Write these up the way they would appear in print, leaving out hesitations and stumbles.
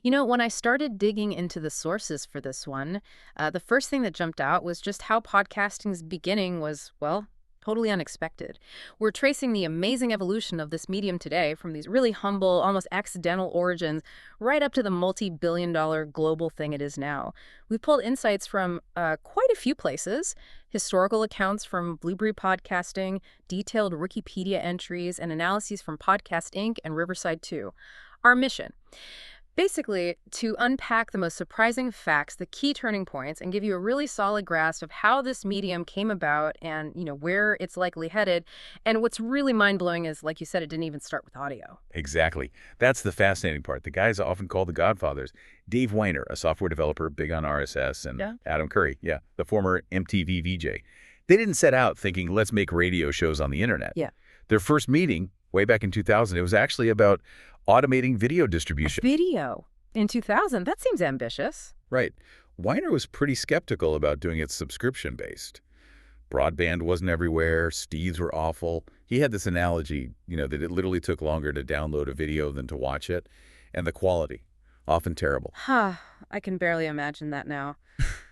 When I started digging into the sources for this one, the first thing that jumped out was just how podcasting's beginning was, well, totally unexpected. We're tracing the amazing evolution of this medium today from these really humble, almost accidental origins right up to the multi-billion-dollar global thing it is now. We pulled insights from quite a few places, historical accounts from Blueberry Podcasting, detailed Wikipedia entries, and analyses from Podcast Inc. and Riverside 2. Our mission: basically, to unpack the most surprising facts, the key turning points, and give you a really solid grasp of how this medium came about and, where it's likely headed. And what's really mind-blowing is, like you said, it didn't even start with audio. Exactly. That's the fascinating part. The guys often called the godfathers. Dave Weiner, a software developer big on RSS, and Yeah. Adam Curry, the former MTV VJ. They didn't set out thinking, let's make radio shows on the internet. Yeah. Their first meeting, way back in 2000, it was actually about automating video distribution. Video in 2000, that seems ambitious. Right. Weiner was pretty skeptical about doing it subscription-based. Broadband wasn't everywhere. Speeds were awful. He had this analogy, that it literally took longer to download a video than to watch it, and the quality, often terrible. I can barely imagine that now.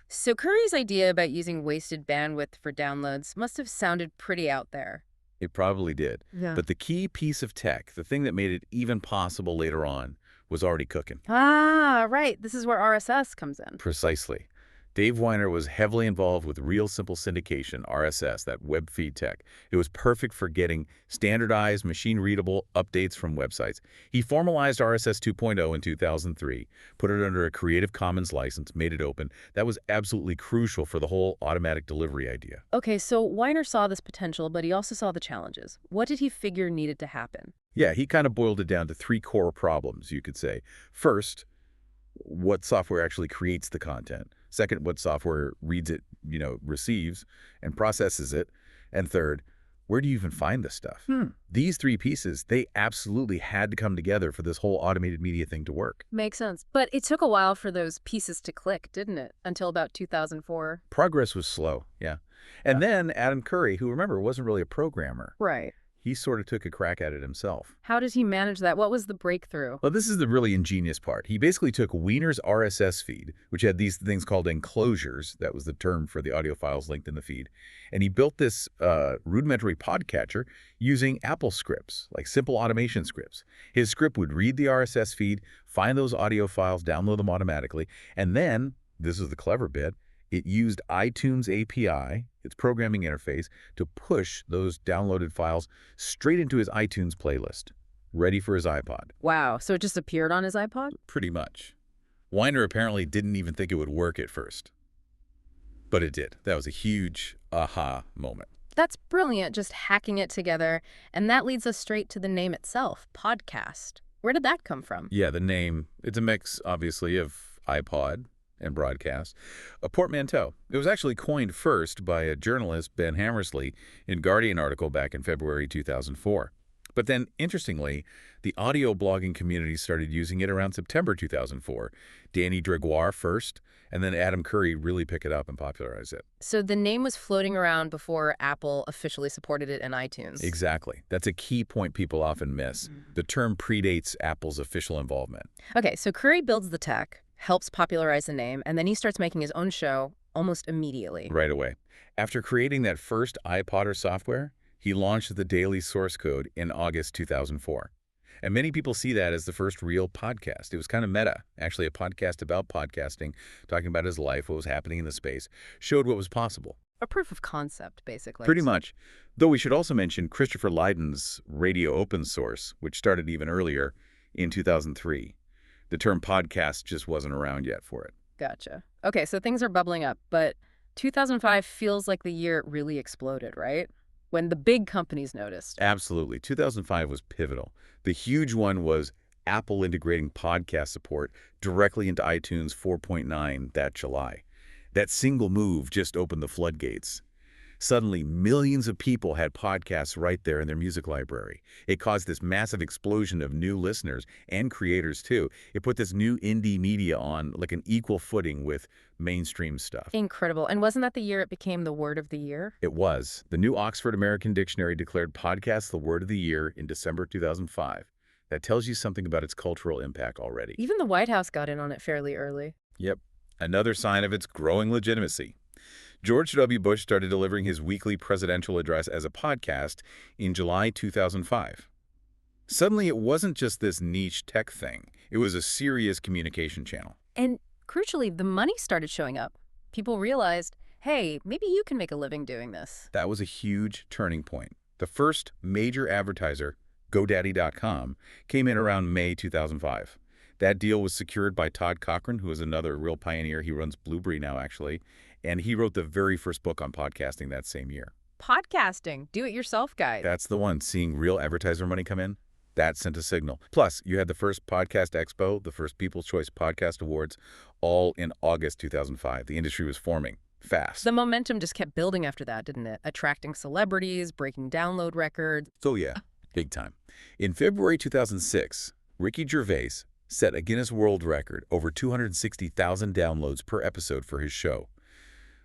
So Curry's idea about using wasted bandwidth for downloads must have sounded pretty out there. It probably did. Yeah. But the key piece of tech, the thing that made it even possible later on, was already cooking. Right. This is where RSS comes in. Precisely. Dave Weiner was heavily involved with Real Simple Syndication, RSS, that web feed tech. It was perfect for getting standardized, machine-readable updates from websites. He formalized RSS 2.0 in 2003, put it under a Creative Commons license, made it open. That was absolutely crucial for the whole automatic delivery idea. Okay, so Weiner saw this potential, but he also saw the challenges. What did he figure needed to happen? Yeah, he kind of boiled it down to three core problems, you could say. First, what software actually creates the content. Second, what software reads it, receives and processes it. And third, where do you even find this stuff? These three pieces, they absolutely had to come together for this whole automated media thing to work. Makes sense. But it took a while for those pieces to click, didn't it? Until about 2004. Progress was slow, yeah. And then Adam Curry, who, remember, wasn't really a programmer. Right. He sort of took a crack at it himself. How did he manage that? What was the breakthrough? Well, this is the really ingenious part. He basically took Weiner's RSS feed, which had these things called enclosures, that was the term for the audio files linked in the feed, and he built this rudimentary podcatcher using Apple scripts, like simple automation scripts. His script would read the RSS feed, find those audio files, download them automatically, and then, this is the clever bit, it used iTunes API, its programming interface, to push those downloaded files straight into his iTunes playlist, ready for his iPod. Wow, so it just appeared on his iPod? Pretty much. Weiner apparently didn't even think it would work at first. But it did. That was a huge aha moment. That's brilliant, just hacking it together. And that leads us straight to the name itself, podcast. Where did that come from? Yeah, the name, it's a mix, obviously, of iPod and broadcast. A portmanteau. It was actually coined first by a journalist, Ben Hammersley, in Guardian article back in February 2004. But then, interestingly, the audio blogging community started using it around September 2004. Danny Gregoire first, and then Adam Curry really picked it up and popularized it. So the name was floating around before Apple officially supported it in iTunes. Exactly. That's a key point people often miss. The term predates Apple's official involvement. Okay, so Curry builds the tech, helps popularize the name, and then he starts making his own show almost immediately. Right away. After creating that first iPodder software, he launched the daily source code in August 2004. And many people see that as the first real podcast. It was kind of meta, actually a podcast about podcasting, talking about his life, what was happening in the space, showed what was possible. A proof of concept, basically. Pretty much. Though we should also mention Christopher Lydon's Radio Open Source, which started even earlier in 2003. The term podcast just wasn't around yet for it. Gotcha. Okay, so things are bubbling up, but 2005 feels like the year it really exploded, right? When the big companies noticed. Absolutely. 2005 was pivotal. The huge one was Apple integrating podcast support directly into iTunes 4.9 that July. That single move just opened the floodgates. Suddenly, millions of people had podcasts right there in their music library. It caused this massive explosion of new listeners and creators, too. It put this new indie media on like an equal footing with mainstream stuff. Incredible. And wasn't that the year it became the word of the year? It was. The new Oxford American Dictionary declared podcasts the word of the year in December 2005. That tells you something about its cultural impact already. Even the White House got in on it fairly early. Yep, another sign of its growing legitimacy. George W. Bush started delivering his weekly presidential address as a podcast in July 2005. Suddenly, it wasn't just this niche tech thing. It was a serious communication channel. And crucially, the money started showing up. People realized, hey, maybe you can make a living doing this. That was a huge turning point. The first major advertiser, GoDaddy.com, came in around May 2005. That deal was secured by Todd Cochran, who is another real pioneer. He runs Blueberry now, actually. And he wrote the very first book on podcasting that same year. Podcasting, do-it-yourself guide. That's the one, seeing real advertiser money come in. That sent a signal. Plus, you had the first Podcast Expo, the first People's Choice Podcast Awards, all in August 2005. The industry was forming fast. The momentum just kept building after that, didn't it? Attracting celebrities, breaking download records. So yeah, big time. In February 2006, Ricky Gervais set a Guinness World Record, over 260,000 downloads per episode for his show,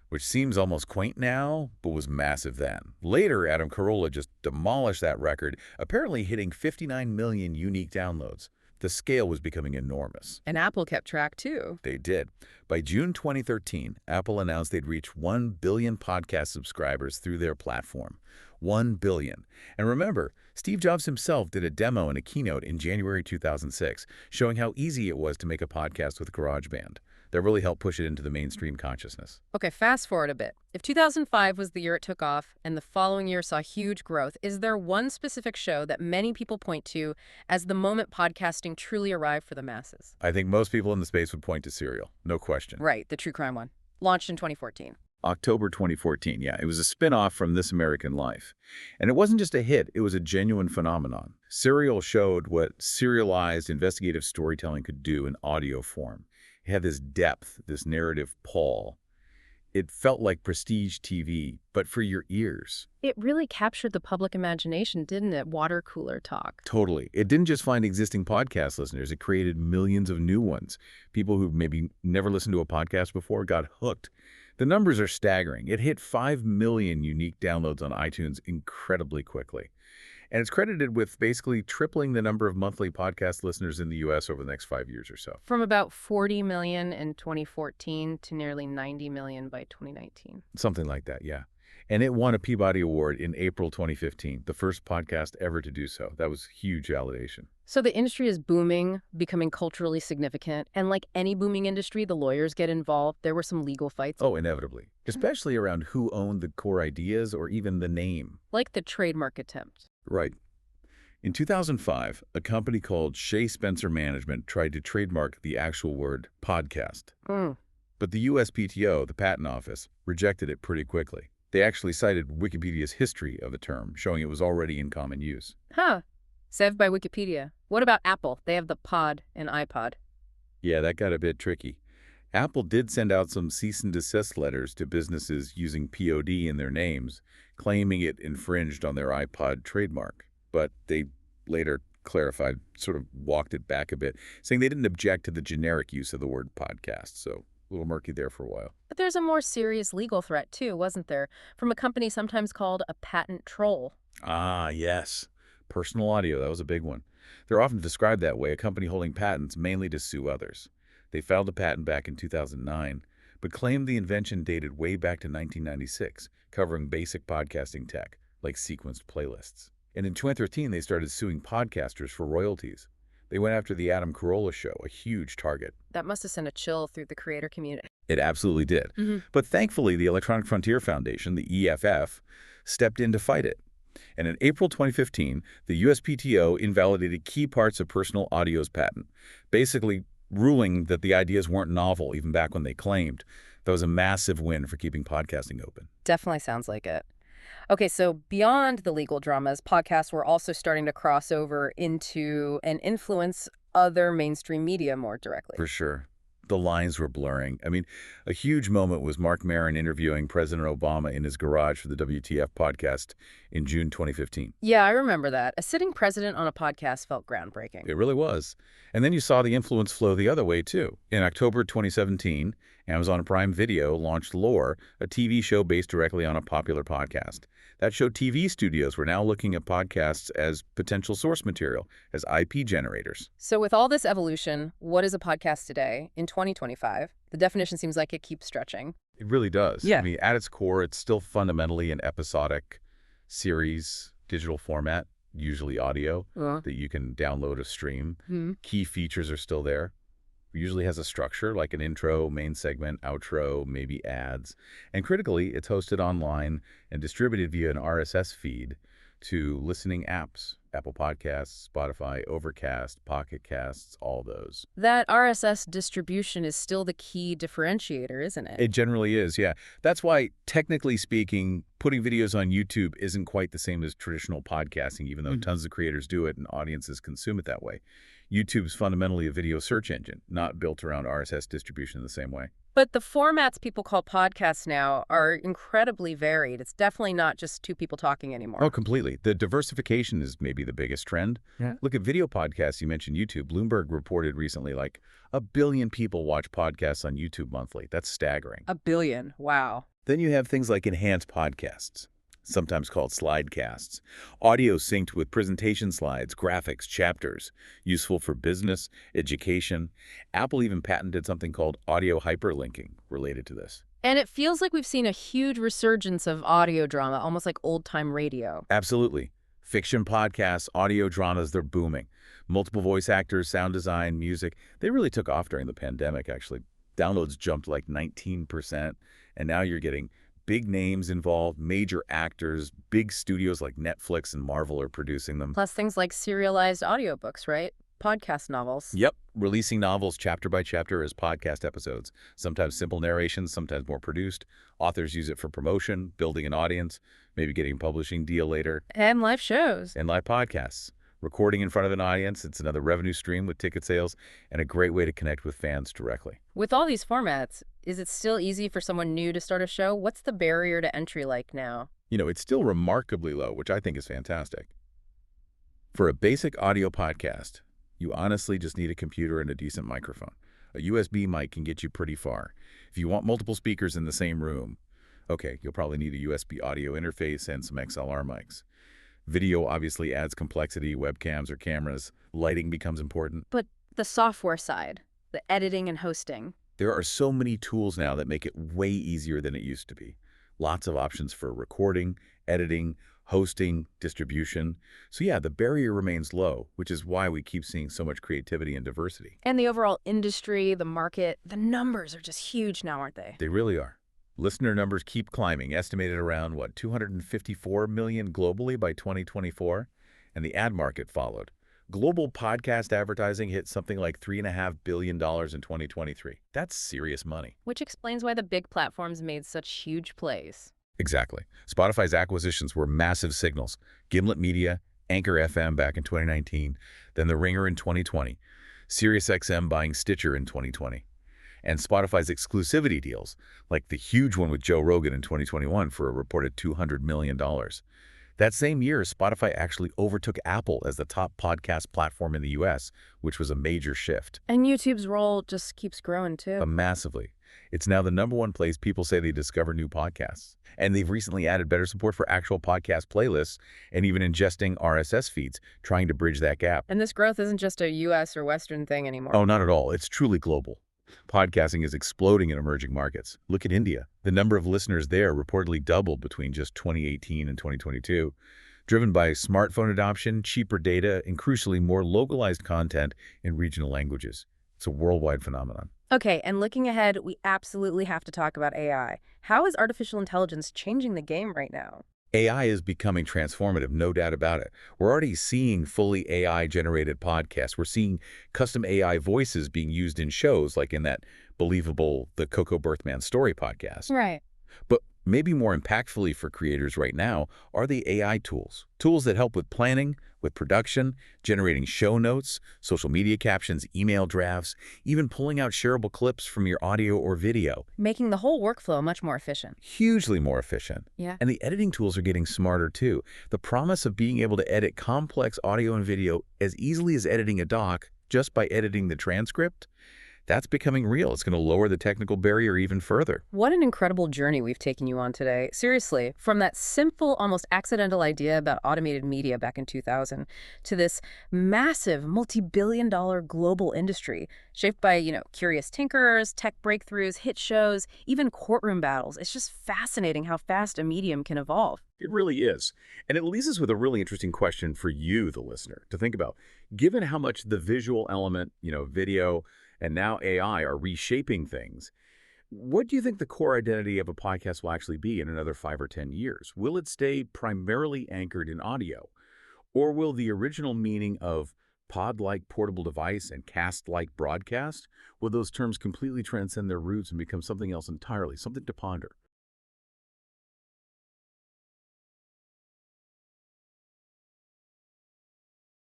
which seems almost quaint now, but was massive then. Later, Adam Carolla just demolished that record, apparently hitting 59 million unique downloads. The scale was becoming enormous. And Apple kept track, too. They did. By June 2013, Apple announced they'd reach 1 billion podcast subscribers through their platform. 1 billion. And remember, Steve Jobs himself did a demo and a keynote in January 2006, showing how easy it was to make a podcast with GarageBand. That really helped push it into the mainstream consciousness. Okay, fast forward a bit. If 2005 was the year it took off and the following year saw huge growth, is there one specific show that many people point to as the moment podcasting truly arrived for the masses? I think most people in the space would point to Serial, no question. Right, the true crime one. Launched in 2014. October 2014, yeah. It was a spin-off from This American Life. And it wasn't just a hit, it was a genuine phenomenon. Serial showed what serialized investigative storytelling could do in audio form. It had this depth, this narrative pull. It felt like prestige TV, but for your ears. It really captured the public imagination, didn't it? Water cooler talk. Totally. It didn't just find existing podcast listeners. It created millions of new ones. People who maybe never listened to a podcast before got hooked. The numbers are staggering. It hit 5 million unique downloads on iTunes incredibly quickly. And it's credited with basically tripling the number of monthly podcast listeners in the U.S. over the next 5 years or so. From about 40 million in 2014 to nearly 90 million by 2019. Something like that, yeah. And it won a Peabody Award in April 2015, the first podcast ever to do so. That was huge validation. So the industry is booming, becoming culturally significant, and like any booming industry, the lawyers get involved. There were some legal fights. Oh, inevitably. Especially around who owned the core ideas or even the name. Like the trademark attempt. Right. In 2005, a company called Shea Spencer Management tried to trademark the actual word podcast. But the USPTO, the Patent Office, rejected it pretty quickly. They actually cited Wikipedia's history of the term, showing it was already in common use. Huh. Saved by Wikipedia. What about Apple? They have the pod and iPod. Yeah, that got a bit tricky. Apple did send out some cease and desist letters to businesses using POD in their names, claiming it infringed on their iPod trademark. But they later clarified, sort of walked it back a bit, saying they didn't object to the generic use of the word podcast. So a little murky there for a while. But there's a more serious legal threat, too, wasn't there? From a company sometimes called a patent troll. Ah, yes. Personal audio, that was a big one. They're often described that way, a company holding patents mainly to sue others. They filed a patent back in 2009, but claimed the invention dated way back to 1996, covering basic podcasting tech, like sequenced playlists. And in 2013, they started suing podcasters for royalties. They went after the Adam Carolla show, a huge target. That must have sent a chill through the creator community. It absolutely did. But thankfully, the Electronic Frontier Foundation, the EFF, stepped in to fight it. And in April 2015, the USPTO invalidated key parts of Personal Audio's patent, basically ruling that the ideas weren't novel even back when they claimed. That was a massive win for keeping podcasting open. Definitely sounds like it. Okay, so beyond the legal dramas, podcasts were also starting to cross over into and influence other mainstream media more directly. For sure. The lines were blurring. I mean, a huge moment was Mark Maron interviewing President Obama in his garage for the WTF podcast in June 2015. Yeah, I remember that. A sitting president on a podcast felt groundbreaking. It really was. And then you saw the influence flow the other way, too. In October 2017, Amazon Prime Video launched Lore, a TV show based directly on a popular podcast. That showed TV studios were now looking at podcasts as potential source material, as IP generators. So with all this evolution, what is a podcast today in 2025? The definition seems like it keeps stretching. It really does. Yeah. I mean, at its core, it's still fundamentally an episodic series, digital format, usually audio, that you can download or stream. Key features are still there. Usually has a structure like an intro, main segment, outro, maybe ads. And critically, it's hosted online and distributed via an RSS feed to listening apps, Apple Podcasts, Spotify, Overcast, Pocket Casts, all those. That RSS distribution is still the key differentiator, isn't it? It generally is, yeah. That's why, technically speaking, putting videos on YouTube isn't quite the same as traditional podcasting, even though tons of creators do it and audiences consume it that way. YouTube's fundamentally a video search engine, not built around RSS distribution in the same way. But the formats people call podcasts now are incredibly varied. It's definitely not just two people talking anymore. Oh, completely. The diversification is maybe the biggest trend. Yeah. Look at video podcasts. You mentioned YouTube. Bloomberg reported recently like 1 billion people watch podcasts on YouTube monthly. That's staggering. 1 billion. Wow. Then you have things like enhanced podcasts, sometimes called slidecasts. Audio synced with presentation slides, graphics, chapters, useful for business, education. Apple even patented something called audio hyperlinking related to this. And it feels like we've seen a huge resurgence of audio drama, almost like old-time radio. Absolutely. Fiction podcasts, audio dramas, they're booming. Multiple voice actors, sound design, music. They really took off during the pandemic, actually. Downloads jumped like 19%, and now you're getting big names involved, major actors, big studios like Netflix and Marvel are producing them. Plus things like serialized audiobooks, right? Podcast novels. Yep, releasing novels chapter by chapter as podcast episodes. Sometimes simple narrations, sometimes more produced. Authors use it for promotion, building an audience, maybe getting a publishing deal later. And live shows. And live podcasts. Recording in front of an audience, it's another revenue stream with ticket sales and a great way to connect with fans directly. With all these formats, is it still easy for someone new to start a show? What's the barrier to entry like now? You know, it's still remarkably low, which I think is fantastic. For a basic audio podcast, you honestly just need a computer and a decent microphone. A USB mic can get you pretty far. If you want multiple speakers in the same room, okay, you'll probably need a USB audio interface and some XLR mics. Video obviously adds complexity, webcams or cameras. Lighting becomes important. But the software side, the editing and hosting. There are so many tools now that make it way easier than it used to be. Lots of options for recording, editing, hosting, distribution. So yeah, the barrier remains low, which is why we keep seeing so much creativity and diversity. And the overall industry, the market, the numbers are just huge now, aren't they? They really are. Listener numbers keep climbing, estimated around, 254 million globally by 2024, and the ad market followed. Global podcast advertising hit something like $3.5 billion in 2023. That's serious money. Which explains why the big platforms made such huge plays. Exactly. Spotify's acquisitions were massive signals. Gimlet Media, Anchor FM back in 2019, then The Ringer in 2020, SiriusXM buying Stitcher in 2020. And Spotify's exclusivity deals, like the huge one with Joe Rogan in 2021 for a reported $200 million. That same year, Spotify actually overtook Apple as the top podcast platform in the US, which was a major shift. And YouTube's role just keeps growing, too. Massively. It's now the #1 place people say they discover new podcasts. And they've recently added better support for actual podcast playlists and even ingesting RSS feeds, trying to bridge that gap. And this growth isn't just a US or Western thing anymore. Oh, not at all. It's truly global. Podcasting is exploding in emerging markets. Look at India. The number of listeners there reportedly doubled between just 2018 and 2022, driven by smartphone adoption, cheaper data, and crucially more localized content in regional languages. It's a worldwide phenomenon. Okay, and looking ahead, we absolutely have to talk about AI. How is artificial intelligence changing the game right now? AI is becoming transformative, no doubt about it. We're already seeing fully AI-generated podcasts. We're seeing custom AI voices being used in shows, like in that believable The Coco Birthman Story podcast. Right. But Maybe more impactfully for creators right now are the AI tools. Tools that help with planning, with production, generating show notes, social media captions, email drafts, even pulling out shareable clips from your audio or video. Making the whole workflow much more efficient. Hugely more efficient. Yeah. And the editing tools are getting smarter too. The promise of being able to edit complex audio and video as easily as editing a doc just by editing the transcript, that's becoming real. It's going to lower the technical barrier even further. What an incredible journey we've taken you on today. Seriously, from that simple, almost accidental idea about automated media back in 2000 to this massive, multi-billion-dollar global industry shaped by, curious tinkerers, tech breakthroughs, hit shows, even courtroom battles. It's just fascinating how fast a medium can evolve. It really is. And it leaves us with a really interesting question for you, the listener, to think about. Given how much the visual element, video, and now AI are reshaping things, what do you think the core identity of a podcast will actually be in another 5 or 10 years? Will it stay primarily anchored in audio? Or will the original meaning of pod-like portable device and cast-like broadcast, will those terms completely transcend their roots and become something else entirely, something to ponder?